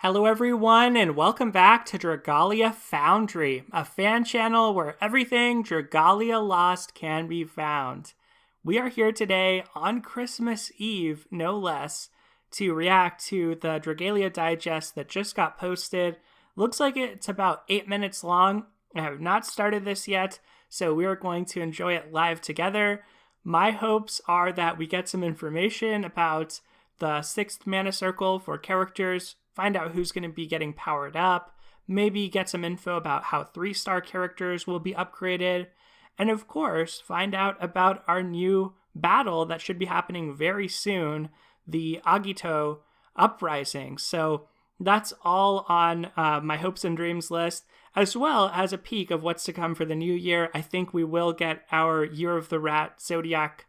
Hello everyone and welcome back to Dragalia Foundry, a fan channel where everything Dragalia Lost can be found. We are here today on Christmas Eve, no less, to react to the Dragalia Digest that just got posted. Looks like it's about 8 minutes long. I have not started this yet, so we are going to enjoy it live together. My hopes are that we get some information about the 6th mana circle for characters, find out who's going to be getting powered up, maybe get some info about how 3-star characters will be upgraded, and of course, find out about our new battle that should be happening very soon, the Agito Uprising. So that's all on my hopes and dreams list, as well as a peek of what's to come for the new year. I think we will get our Year of the Rat Zodiac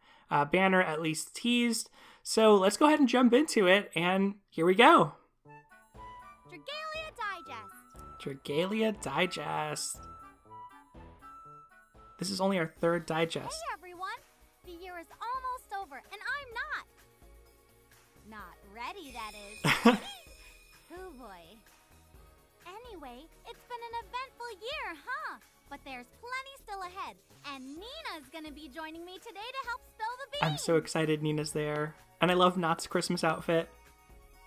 banner at least teased. So let's go ahead and jump into it, and here we go. Dragalia Digest. Dragalia Digest. This is only our 3rd digest. Hey everyone! The year is almost over, and I'm not. Not ready, that is. Oh boy. Anyway, it's been an eventful year, huh? But there's plenty still ahead, and Nina's gonna be joining me today to help spill the beans. I'm so excited Nina's there. And I love Knott's Christmas outfit.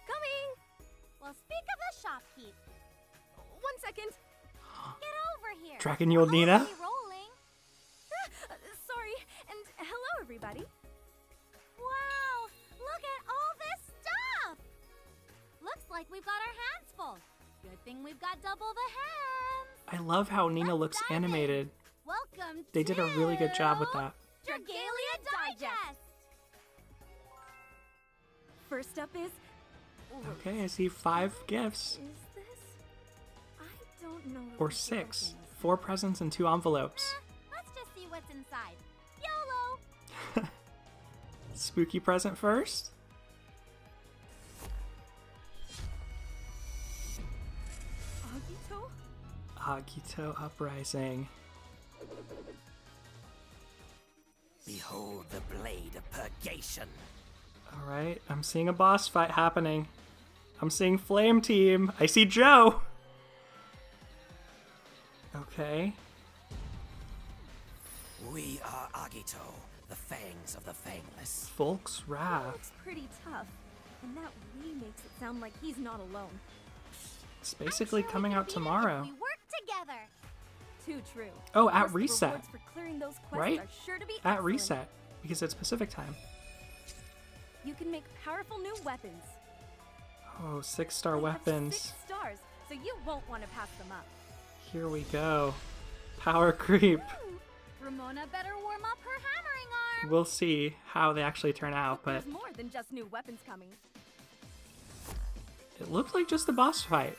Coming! Well, speak of the shopkeep. 1 second. Get over here. Dragonyule Nina? Rolling. Sorry, and hello everybody. Wow! Look at all this stuff! Looks like we've got our hands full. Good thing we've got double the hands. I love how Nina looks animated. Welcome They did a really good job with that. Dragalia Digest! First up is... Okay, I see 5 gifts. Is this? I don't know. what Or this 6. opens. 4 presents and 2 envelopes. Let's just see what's inside. YOLO! Spooky present first. Agito? Agito Uprising. Behold the blade of purgation. Alright, I'm seeing a boss fight happening. I'm seeing Flame Team. I see Joe! Okay. We are Agito, the fangs of the fangless. Folk's He Wrath. looks pretty tough, and that we makes it sound like he's not alone. It's basically I'm sure coming we can out beat it tomorrow. If we work together. Too true. Oh, Of at course, the reset. rewards for clearing those quests Right? are sure to be At excellent. reset. Because it's Pacific time. You can make powerful new weapons. Oh, 6-star They have weapons. 6 stars, so you won't want to pass them up. Here we go. Power creep. Ooh, Ramona better warm up her hammering arm. We'll see how they actually turn out, but There's more than just new weapons coming. it looks like just a boss fight.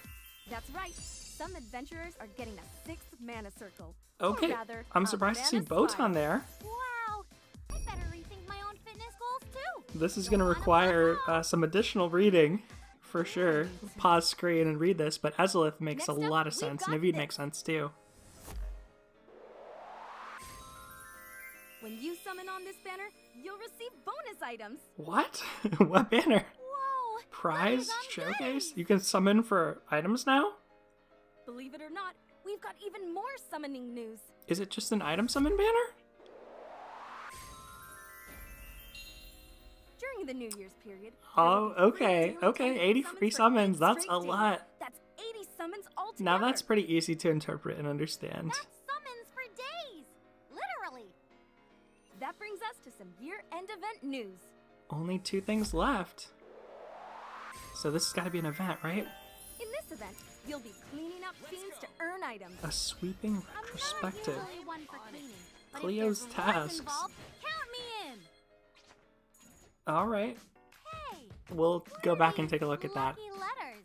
That's right. Some adventurers are getting a 6th mana circle. Or Okay, rather, I'm a surprised to see mana Botan spiral. there. Wow! I better rethink my own fitness goals too. This is Don't going to wanna require fall off. some additional reading, for sure. Pause screen and read this, but Ezolith makes a Next up, lot of we've sense, got Naveed this. makes sense too. When you summon on this banner, you'll receive bonus items. What? What banner? Whoa! Prize? Letters on Showcase? goodies. You can summon for items now? Believe it or not, we've got even more summoning news. Is it just an item summon banner? During the New Year's period. Oh, there will be okay, 3 okay, 80 free for summons, 8 that's straight a days. lot. That's 80 summons altogether. Now that's pretty easy to interpret and understand. That's summons for days. Literally. That brings us to some year-end event news. Only 2 things left. So this has got to be an event, right? In this event, you'll be cleaning up fiends to earn items. A sweeping I'm retrospective. not usually one for cleaning, but Cleo's if there's rewards tasks. involved, count me in. Alright, Hey, we'll what go are back and these take a look at that. lucky letters?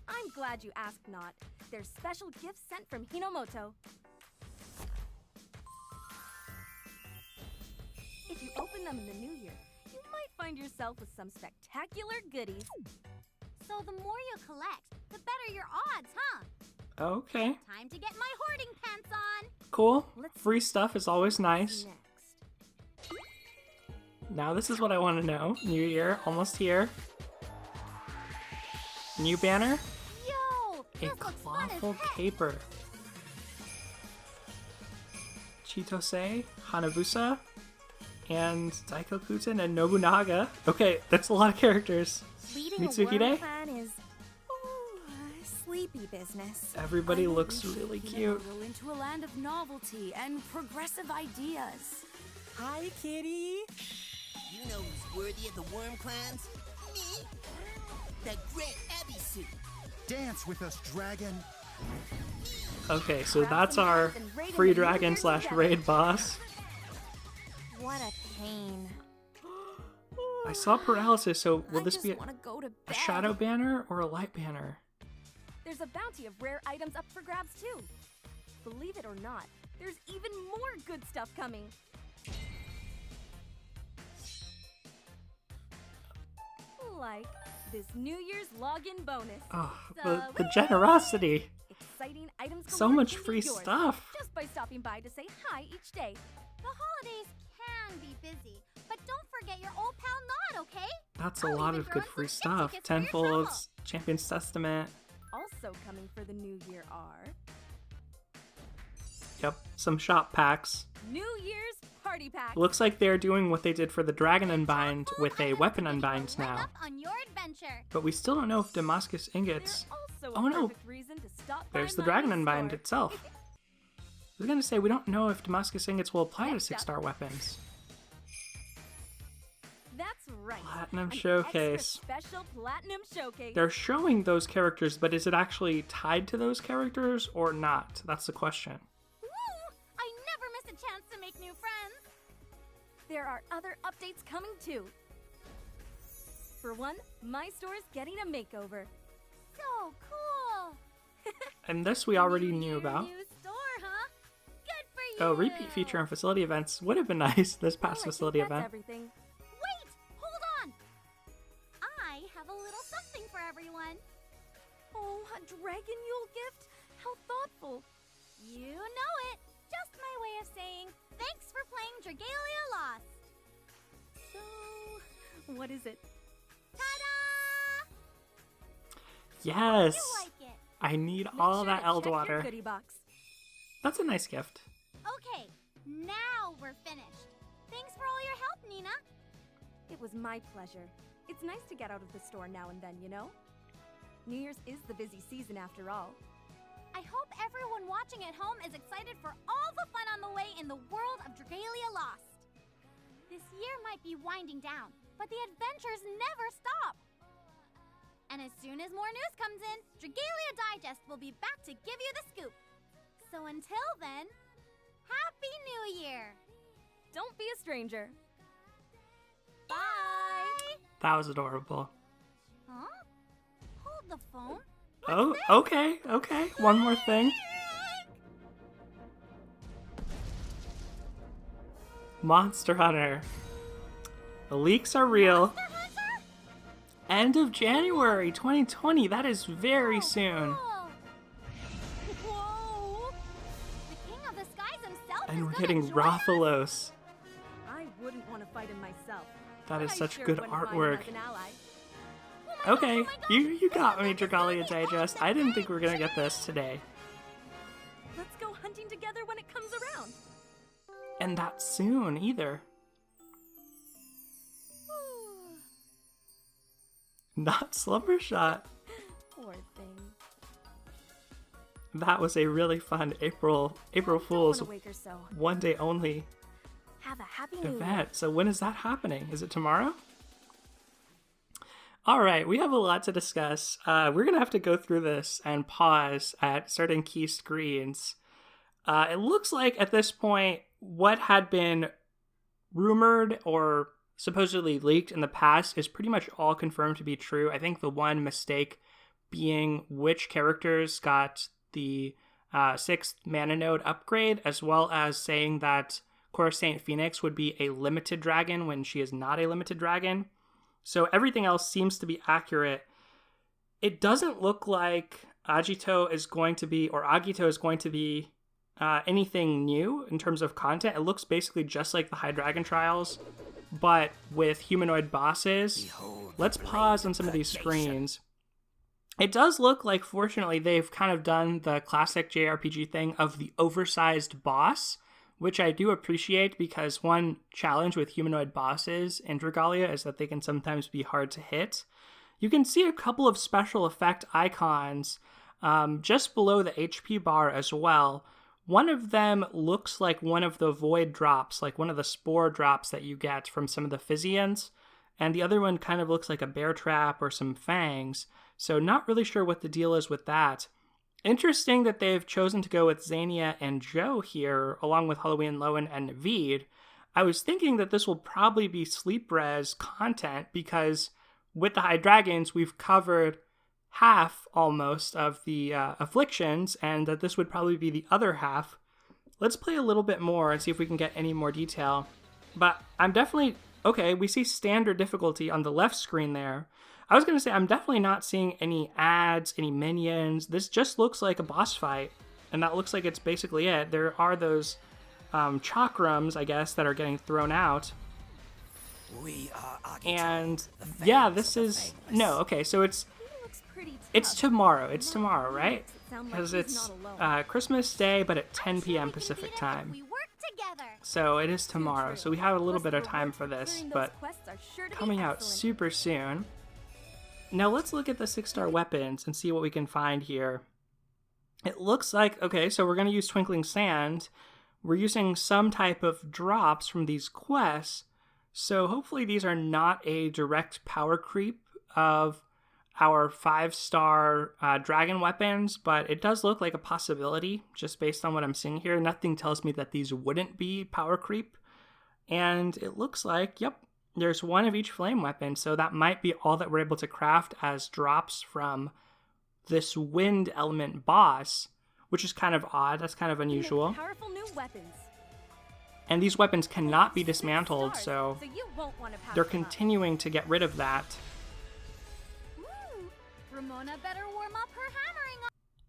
I'm glad you asked, Not. They're special gifts sent from Hinomoto. If you open them in the new year, you might find yourself with some spectacular goodies. So the more you collect, the better your odds, huh? Okay, Time to get my hoarding pants on. cool. Let's Free stuff is always nice. Next. Now this is what I want to know. New Year, almost here. New banner. Yo, A this looks fun as clawful heck. caper. Chitose, Hanabusa, and Daikokuten and Nobunaga. Okay, that's a lot of characters. Leading a Mitsuhide? worm clan is sleepy business. Everybody I looks wish really Hinamoto cute. into a land of novelty and progressive ideas. Hi, kitty. You know who's worthy of the worm clans? Me? The great Ebisu. Dance with us, dragon. Okay, so that's our free dragon slash raid boss. What a pain. I saw paralysis, so will I this just be wanna go to a bed. shadow banner or a light banner? There's a bounty of rare items up for grabs too. Believe it or not, there's even more good stuff coming. Like this New Year's login bonus. Oh, So the generosity. Exciting items So galore much can be free yours stuff. just by stopping by to say hi each day. The holidays can be busy, but don't forget your old pal Nod, okay? That's a I'll lot even of throw good in some free ship stuff. tickets for your Tenfolds, Champion's Testament. Also coming for the new year are Yep, some shop packs. New Year's party packs. Looks like they're doing what they did for the Dragon Unbind Full with a items weapon to give you a Unbind leg now. up on your adventure. But we still don't know if Damascus ingots. There's also Oh, a no. perfect reason to stop by There's the my Dragon new Unbind store. itself. I was gonna say, we don't know if Damascus ingots will apply to Next up. 6-star weapons. That's right. Platinum An Showcase. Extra special platinum showcase. They're showing those characters, but is it actually tied to those characters or not? That's the question. Woo! I never miss a chance to make new friends. There are other updates coming too. For one, my store's getting a makeover. So cool. And this we already New knew year, about. New store, huh? Good for you. Oh, repeat feature on facility events would have been nice this Well, past I think facility that's event. everything. Wait, hold on. I have a little something for everyone. Oh, a Dragonyule gift? How thoughtful. You know it. Just my way of saying thanks for playing Dragalia Lost. So, what is it? Ta-da! Yes! You like it. I need Make all sure that to Eld check your water. goodie box. That's a nice gift. Okay, now we're finished. Thanks for all your help, Nina. It was my pleasure. It's nice to get out of the store now and then, you know? New Year's is the busy season after all. I hope everyone watching at home is excited for all the fun on the way in the world of Dragalia Lost. This year might be winding down, but the adventures never stop. And as soon as more news comes in, Dragalia Digest will be back to give you the scoop. So until then, Happy New Year! Don't be a stranger. Bye! That was adorable. Huh? Hold the phone. Oh, okay, okay. One more thing. Monster Hunter. The leaks are real. Monster Hunter? End of January 2020. That is very Oh, soon. cool. Whoa! The King of the Skies himself And is we're gonna getting join us? Rathalos. I wouldn't want to fight him myself. That but is I such sure good wouldn't mind him artwork. as an ally. Okay, Oh my gosh, you got me, this is Dragalia gonna be Digest. I didn't think we were gonna get this today. Let's go hunting together when it comes around. And that soon, either. Not Slumber Shot. Poor thing. That was a really fun April Fool's Don't wanna wake her so. one day only Have a happy new year. event. So when is that happening? Is it tomorrow? All right, we have a lot to discuss. We're gonna have to go through this and pause at certain key screens. It looks like at this point, what had been rumored or supposedly leaked in the past is pretty much all confirmed to be true. I think the one mistake being which characters got the 6th mana node upgrade, as well as saying that Coruscant Phoenix would be a limited dragon when she is not a limited dragon. So everything else seems to be accurate. It doesn't look like Agito is going to be anything new in terms of content. It looks basically just like the High Dragon Trials, but with humanoid bosses. Behold Let's the pause blade on some of these of creation. screens It does look like, fortunately, they've kind of done the classic JRPG thing of the oversized boss, which I do appreciate because one challenge with humanoid bosses in Dragalia is that they can sometimes be hard to hit. You can see a couple of special effect icons just below the HP bar as well. One of them looks like one of the void drops, like one of the spore drops that you get from some of the Physians, and the other one kind of looks like a bear trap or some fangs. So not really sure what the deal is with that. Interesting that they've chosen to go with Xania and Joe here, along with Halloween Lowen and Naveed. I was thinking that this will probably be sleep res content because with the High Dragons, we've covered half almost of the afflictions, and that this would probably be the other half. Let's play a little bit more and see if we can get any more detail. But I'm definitely... Okay, we see standard difficulty on the left screen there. I was going to say, I'm definitely not seeing any ads, any minions. This just looks like a boss fight, and that looks like it's basically it. There are those chakrams, I guess, that are getting thrown out. We are Agito, And the yeah, famous this of the is... famous. No, okay, so it's Looks pretty tough. it's tomorrow. It's tomorrow, right? Sound like Because he's it's not alone. Christmas Day, but at 10 I'm sure p.m. we can Pacific beat 'em if time. we work together. So it is tomorrow. So we have a little Plus, bit of the time rewards for this, during those but quests are sure to be coming out excellent. super soon. Now let's look at the 6-star weapons and see what we can find here. It looks like, okay, so we're going to use Twinkling Sand. We're using some type of drops from these quests. So hopefully these are not a direct power creep of our 5-star dragon weapons, but it does look like a possibility just based on what I'm seeing here. Nothing tells me that these wouldn't be power creep. And it looks like, yep, there's one of each flame weapon, so that might be all that we're able to craft as drops from this wind element boss, which is kind of odd. That's kind of You make unusual. Powerful new weapons. And these weapons cannot be dismantled, so you won't want to pass they're them up. continuing to get rid of that. Ramona better warm up her hammering.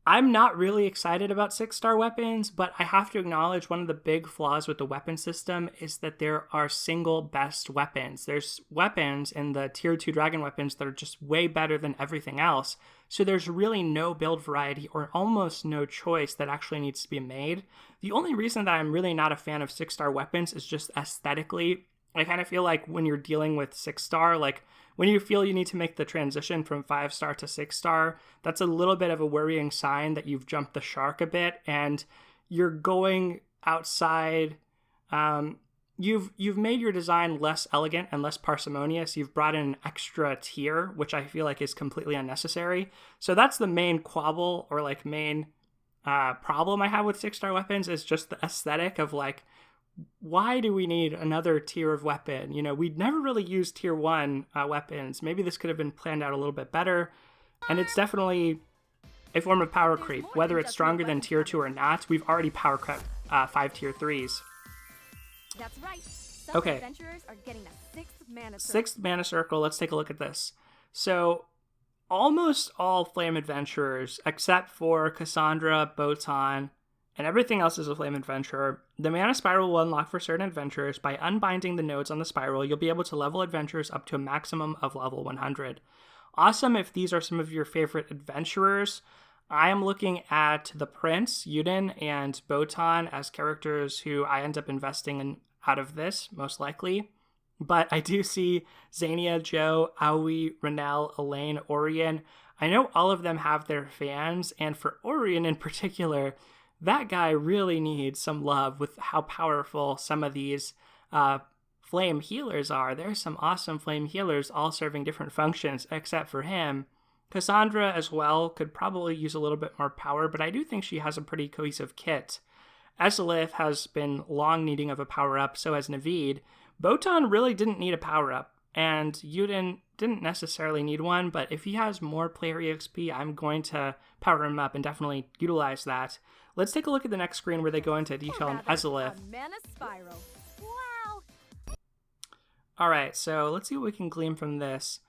I'm not really excited about 6-star weapons, but I have to acknowledge one of the big flaws with the weapon system is that there are single best weapons. There's weapons in the tier 2 dragon weapons that are just way better than everything else. So there's really no build variety or almost no choice that actually needs to be made. The only reason that I'm really not a fan of 6-star weapons is just aesthetically. I kind of feel like when you're dealing with 6-star, like when you feel you need to make the transition from 5-star to 6-star, that's a little bit of a worrying sign that you've jumped the shark a bit and you're going outside. You've made your design less elegant and less parsimonious. You've brought in an extra tier, which I feel like is completely unnecessary. So that's the main quabble or like main problem I have with 6-star weapons is just the aesthetic of like, why do we need another tier of weapon? You know, we'd never really used tier 1 weapons. Maybe this could have been planned out a little bit better. And it's definitely a form of power creep. Whether it's stronger than tier 2 or not, we've already power crept 5 tier 3s. That's right. Some Okay. adventurers are getting a 6th mana circle. 6th mana circle, let's take a look at this. So, almost all flame adventurers, except for Cassandra, Botan, and everything else is a flame adventurer. The mana spiral will unlock for certain adventurers. By unbinding the nodes on the spiral, you'll be able to level adventurers up to a maximum of level 100. Awesome if these are some of your favorite adventurers. I am looking at the Prince, Yuden, and Botan as characters who I end up investing in out of this, most likely. But I do see Xania, Joe, Aoi, Renelle, Elaine, Orion. I know all of them have their fans, and for Orion in particular, that guy really needs some love with how powerful some of these flame healers are. There's some awesome flame healers all serving different functions, except for him. Cassandra as well could probably use a little bit more power, but I do think she has a pretty cohesive kit. Ezlith has been long needing of a power-up, so has Naveed. Botan really didn't need a power-up, and Yuden didn't necessarily need one, but if he has more player EXP, I'm going to power him up and definitely utilize that. Let's take a look at the next screen where they go into detail on Ezlith. A mana spiral. Wow. Alright, so let's see what we can glean from this.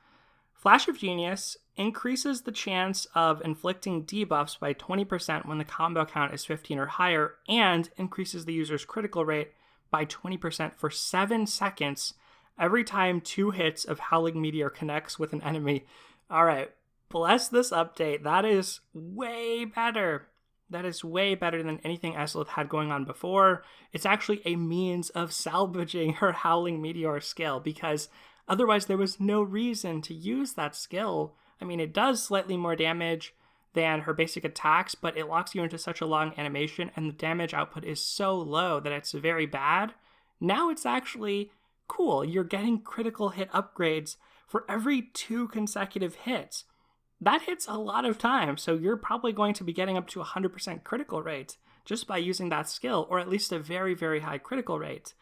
Flash of Genius increases the chance of inflicting debuffs by 20% when the combo count is 15 or higher, and increases the user's critical rate by 20% for 7 seconds every time 2 hits of Howling Meteor connects with an enemy. Alright, Bless this update. That is way better. That is way better than anything Azelith had going on before. It's actually a means of salvaging her Howling Meteor skill, because otherwise there was no reason to use that skill. I mean, it does slightly more damage than her basic attacks, but it locks you into such a long animation, and the damage output is so low that it's very bad. Now it's actually cool. You're getting critical hit upgrades for every 2 consecutive hits. That hits a lot of times, so you're probably going to be getting up to 100% critical rate just by using that skill, or at least a very, very high critical rate.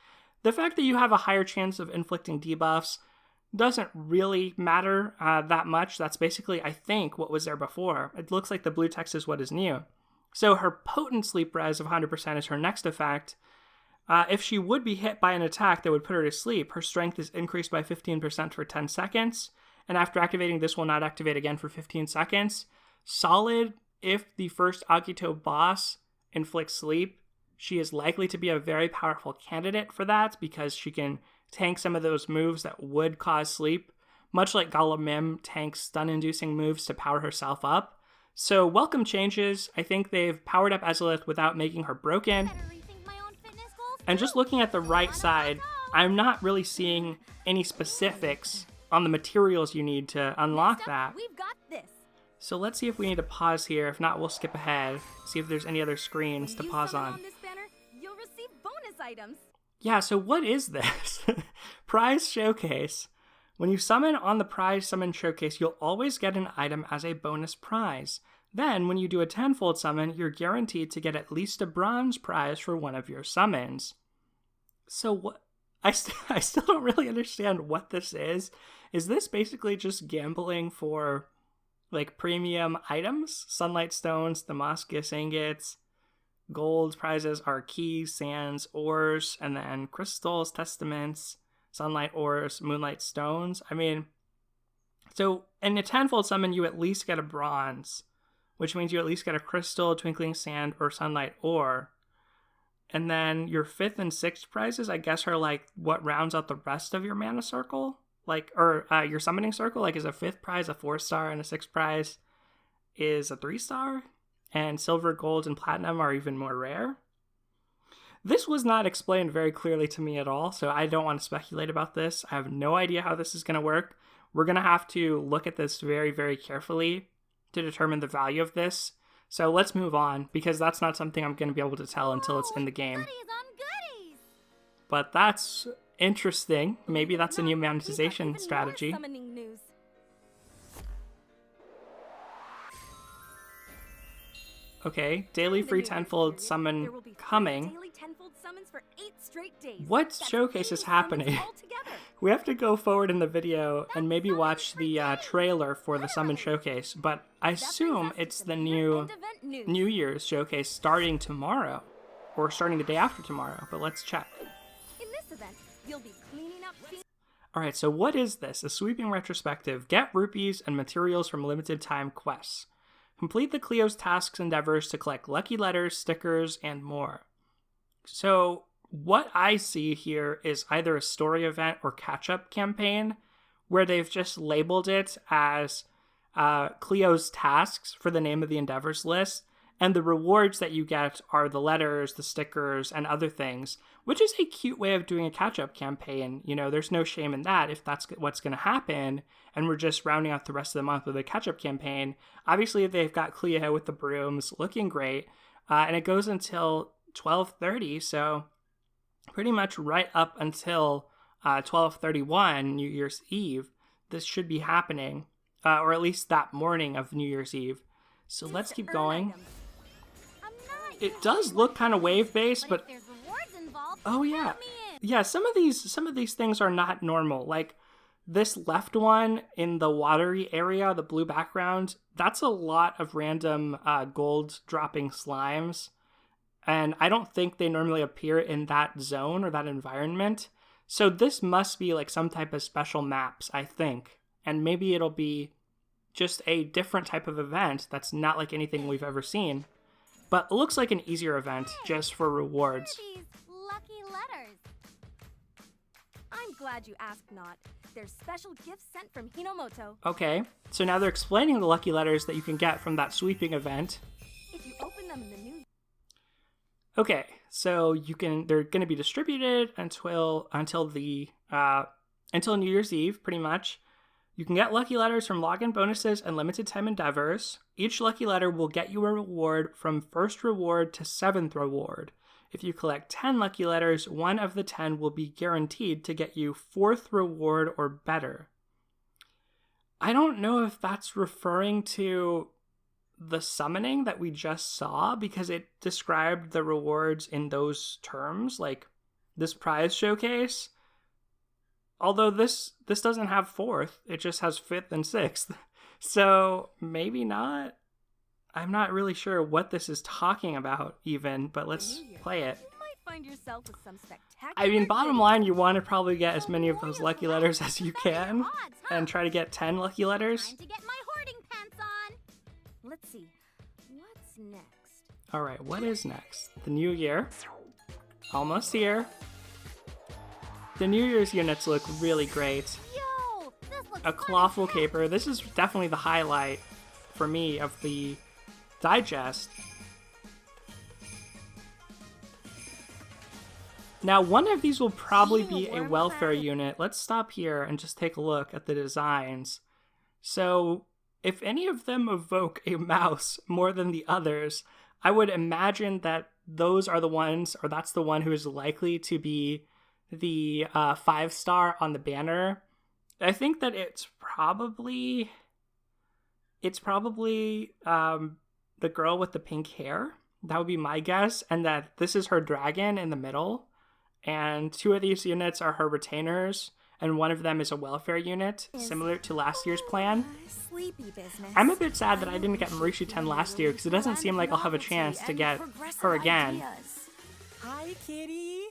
The fact that you have a higher chance of inflicting debuffs doesn't really matter that much. That's basically, I think, what was there before. It looks like the blue text is what is new. So her potent sleep res of 100% is her next effect. If she would be hit by an attack that would put her to sleep, her strength is increased by 15% for 10 seconds. And after activating, this will not activate again for 15 seconds. Solid if the first Agito boss inflicts sleep. She is likely to be a very powerful candidate for that, because she can tank some of those moves that would cause sleep, much like Golemim tanks stun-inducing moves to power herself up. So welcome changes. I think they've powered up Azelith without making her broken. And just looking at the right side, I'm not really seeing any specifics on the materials you need to unlock that. We've got this. So let's see if we need to pause here. If not, we'll skip ahead. See if there's any other screens to pause on. This banner, you'll receive bonus items. Yeah, so what is this? Prize Showcase. When you summon on the Prize Summon Showcase, you'll always get an item as a bonus prize. Then, when you do a tenfold summon, you're guaranteed to get at least a bronze prize for one of your summons. So what? I still don't really understand what this is. Is this basically just gambling for, like, premium items? Sunlight Stones, Damascus Ingots, gold prizes are keys, sands, ores, and then crystals, testaments, sunlight ores, moonlight stones. I mean, so in a tenfold summon, you at least get a bronze, which means you at least get a crystal, twinkling sand, or sunlight ore. And then your 5th and 6th prizes, I guess, are like what rounds out the rest of your mana circle, like, or your summoning circle. Like, is a 5th prize a 4-star, and a 6th prize is a 3-star, and silver, gold, and platinum are even more rare. This was not explained very clearly to me at all, so I don't want to speculate about this. I have no idea how this is going to work. We're going to have to look at this very, very carefully to determine the value of this. So let's move on, because that's not something I'm going to be able to tell until it's in the game. Goodies on goodies. But that's interesting. Maybe that's a new monetization strategy. Summoning news. Okay, daily free tenfold summon coming. Daily tenfold summons for 8 straight days. What That's showcase 80 is happening? summons altogether. We have to go forward in the video and maybe watch the trailer for the summon showcase, but I assume it's the new End event news. New Year's showcase starting tomorrow, or starting the day after tomorrow, but let's check. In this event, you'll be cleaning up things. Alright, so what is this? A sweeping retrospective. Get rupees and materials from limited time quests. Complete the Cleo's tasks endeavors to collect lucky letters, stickers, and more. So what I see here is either a story event or catch-up campaign where they've just labeled it as Cleo's tasks for the name of the endeavors list, and the rewards that you get are the letters, the stickers, and other things, which is a cute way of doing a catch-up campaign. You know, there's no shame in that if that's what's going to happen, and we're just rounding out the rest of the month with a catch-up campaign. Obviously, they've got Cleo with the brooms looking great, and it goes until 12:30, so pretty much right up until 12:31, New Year's Eve, this should be happening, or at least that morning of New Year's Eve. So let's keep going. It does look kind of wave-based, but if there's rewards involved, oh yeah, count me in. yeah. Some of these things are not normal. Like this left one in the watery area, the blue background. That's a lot of random gold dropping slimes, and I don't think they normally appear in that zone or that environment. So this must be like some type of special maps, I think, and maybe it'll be just a different type of event that's not like anything we've ever seen. But it looks like an easier event just for rewards. What are these lucky letters? I'm glad you asked, Not. There's special gifts sent from Hinomoto. Okay, so now they're explaining the lucky letters that you can get from that sweeping event. If you open them in the new... Okay, so they're going to be distributed until New Year's Eve, pretty much. You can get lucky letters from login bonuses and limited time endeavors. Each lucky letter will get you a reward from first reward to 7th reward. If you collect 10 lucky letters, one of the 10 will be guaranteed to get you 4th reward or better. I don't know if that's referring to the summoning that we just saw, because it described the rewards in those terms, like this prize showcase. Although this doesn't have 4th, it just has 5th and 6th. So maybe not. I'm not really sure what this is talking about even, but let's play it. You might find yourself with some spectacular... I mean, bottom line, you want to probably get as many of those lucky letters as you can and try to get 10 lucky letters. Time to get my hoarding pants on. Let's see. What's next? All right, what is next? The new year. Almost here. The New Year's units look really great. Yo, this looks A clawful caper. This is definitely the highlight for me of the digest. Now, one of these will probably be a welfare unit. Let's stop here and just take a look at the designs. So, if any of them evoke a mouse more than the others, I would imagine that those are the ones, or that's the one who is likely to be the 5-star on the banner. I think that it's probably the girl with the pink hair. That would be my guess, and that this is her dragon in the middle, and 2 of these units are her retainers, and one of them is a welfare unit, similar to last year's plan. Sleepy business. I'm a bit sad that I didn't get Marushi 10 last year, because it doesn't seem like I'll have a chance to get her again. Hi, kitty.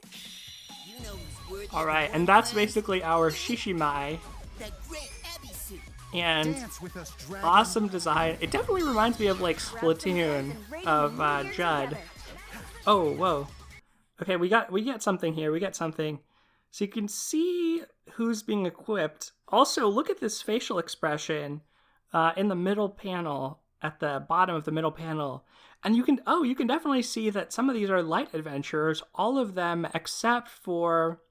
You know who's worthy. Alright, and that's basically our Shishimai. That great Abby suit. And Dance with us, dragon. awesome design. It definitely reminds me of like Splatoon of Judd. Oh, whoa. Okay, we get something here. We get something. So you can see who's being equipped. Also, look at this facial expression in the middle panel, at the bottom of the middle panel. And you can definitely see that some of these are light adventurers, all of them except for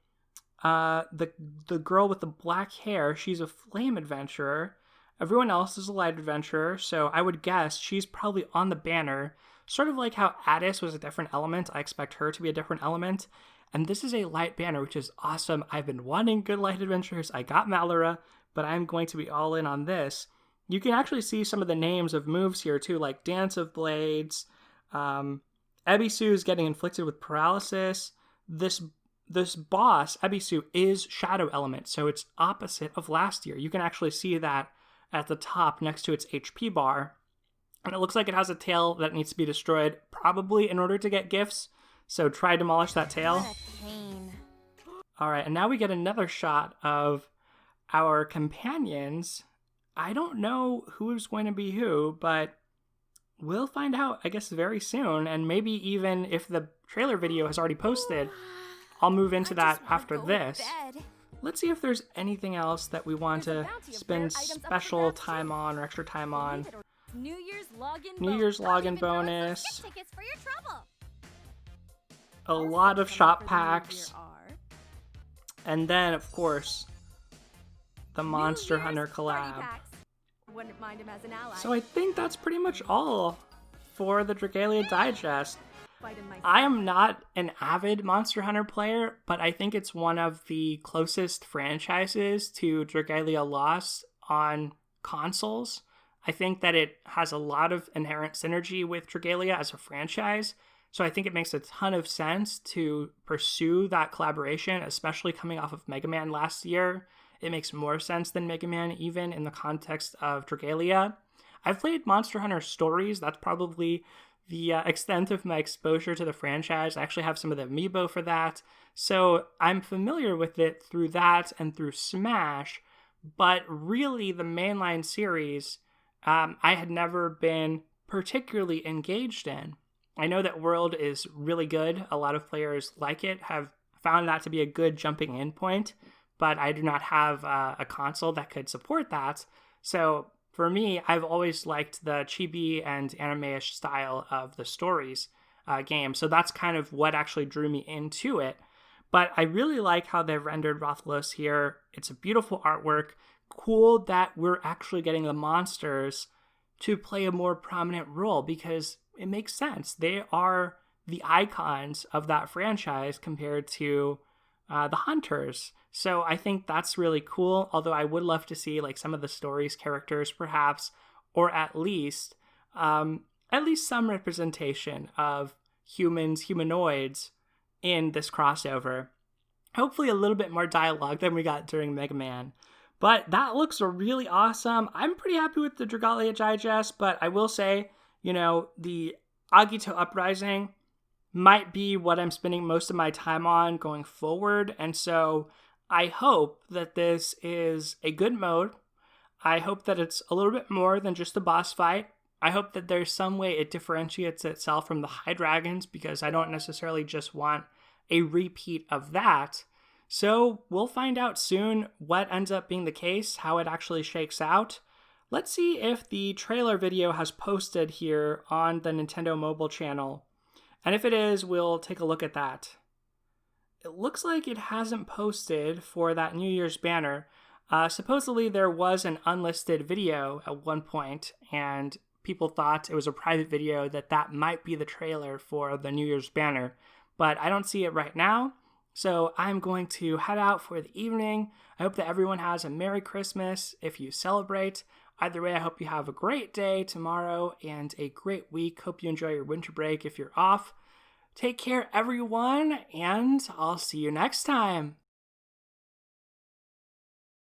the girl with the black hair. She's a flame adventurer. Everyone else is a light adventurer, so I would guess she's probably on the banner. Sort of like how Addis was a different element, I expect her to be a different element. And this is a light banner, which is awesome. I've been wanting good light adventures. I got Malura, but I'm going to be all in on this. You can actually see some of the names of moves here too, like Dance of Blades. Ebisu is getting inflicted with paralysis. This boss, Ebisu, is Shadow Element, so it's opposite of last year. You can actually see that at the top next to its HP bar. And it looks like it has a tail that needs to be destroyed, probably in order to get gifts. So try to demolish that tail. What a pain. Alright, and now we get another shot of our companions. I don't know who's going to be who, but we'll find out, I guess, very soon. And maybe even if the trailer video has already posted, I'll move into that after this. Let's see if there's anything else that we want to spend special time on or extra time on. New Year's login bonus. Gift tickets for your trouble. A lot of shop packs. And then, of course, the Monster Hunter collab. Wouldn't mind him as an ally. So I think that's pretty much all for the Dragalia Digest. Fight him myself. I am not an avid Monster Hunter player, but I think it's one of the closest franchises to Dragalia Lost on consoles. I think that it has a lot of inherent synergy with Dragalia as a franchise, so I think it makes a ton of sense to pursue that collaboration, especially coming off of Mega Man last year. It makes more sense than Mega Man even in the context of Dragalia. I've played Monster Hunter Stories. That's probably the extent of my exposure to the franchise. I actually have some of the amiibo for that, so I'm familiar with it through that and through Smash, but really the mainline series I had never been particularly engaged in. I know that World is really good. A lot of players like it, have found that to be a good jumping in point, but I do not have a console that could support that. So for me, I've always liked the chibi and anime-ish style of the stories game. So that's kind of what actually drew me into it. But I really like how they've rendered Rathalos here. It's a beautiful artwork. Cool that we're actually getting the monsters to play a more prominent role because it makes sense. They are the icons of that franchise compared to the hunters. So I think that's really cool, although I would love to see like some of the story's characters perhaps, or at least some representation of humanoids in this crossover. Hopefully a little bit more dialogue than we got during Mega Man. But that looks really awesome. I'm pretty happy with the Dragalia Digest, but I will say, the Agito Uprising might be what I'm spending most of my time on going forward. And so I hope that this is a good mode. I hope that it's a little bit more than just a boss fight. I hope that there's some way it differentiates itself from the High Dragons because I don't necessarily just want a repeat of that. So we'll find out soon what ends up being the case, how it actually shakes out. Let's see if the trailer video has posted here on the Nintendo mobile channel. And if it is, we'll take a look at that. It looks like it hasn't posted for that New Year's banner. Supposedly there was an unlisted video at one point, and people thought it was a private video that might be the trailer for the New Year's banner. But I don't see it right now. So I'm going to head out for the evening. I hope that everyone has a Merry Christmas if you celebrate. Either way, I hope you have a great day tomorrow and a great week. Hope you enjoy your winter break if you're off. Take care, everyone, and I'll see you next time.